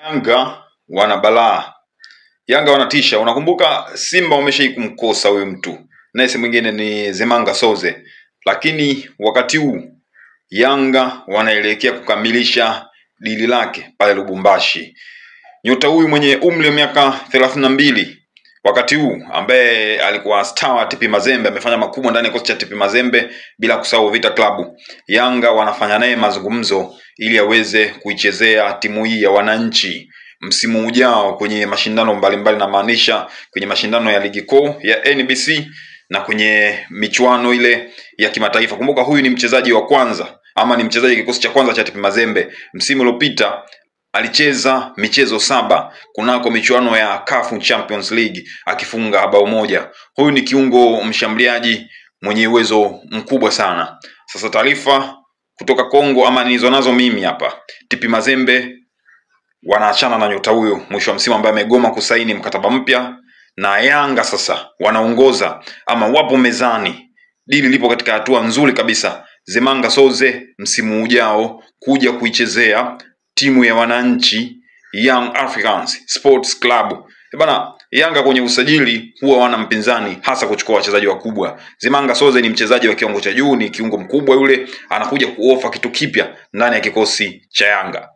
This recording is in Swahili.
Yanga wana balaa. Yanga wanatisha. Unakumbuka Simba wameshai kumkosa huyu mtu, naye si mwingine ni Zemanga Soze, lakini wakati huu Yanga wanaelekea kukamilisha dili lake pale Lubumbashi. Nyota huyu mwenye umri wa miaka 32 wakati huu, ambaye alikuwa star wa TP Mazembe, amefanya makubwa ndani ya kikosi cha TP Mazembe, bila kusahau Vita Club. Yanga wanafanya naye mazungumzo ili aweze kuichezea timu hii ya wananchi msimu ujao kwenye mashindano mbalimbali, na maanisha kwenye mashindano ya ligi kuu ya NBC na kwenye michuano ile ya kimataifa. Kumbuka huyu ni mchezaji wa kwanza, ama ni mchezaji kikosi cha kwanza cha TP Mazembe. Msimu uliopita alicheza michezo 7 kunako michuano ya CAF Champions League akifunga bao moja. Huyu ni kiungo mshambuliaji mwenye uwezo mkubwa sana. Sasa taarifa kutoka Kongo, ama nilizo nazo mimi hapa, TP Mazembe wanaachana na nyota huyo mwisho wa msimu, ambaye amegoma kusaini mkataba mpya, na Yanga sasa wanaongoza ama wapo mezani. Dili lipo katika hatua nzuri kabisa. Zemanga Soze msimu ujao kuja kuichezea timu ya wananchi Young Africans Sports Club. Bana, Yanga kwenye usajili huwa wana mpinzani, hasa kuchukua wachezaji wakubwa. Zemanga Soze ni mchezaji wa kiwango cha juu, ni kiungo mkubwa yule, anakuja kuofa kitu kipya ndani ya kikosi cha Yanga.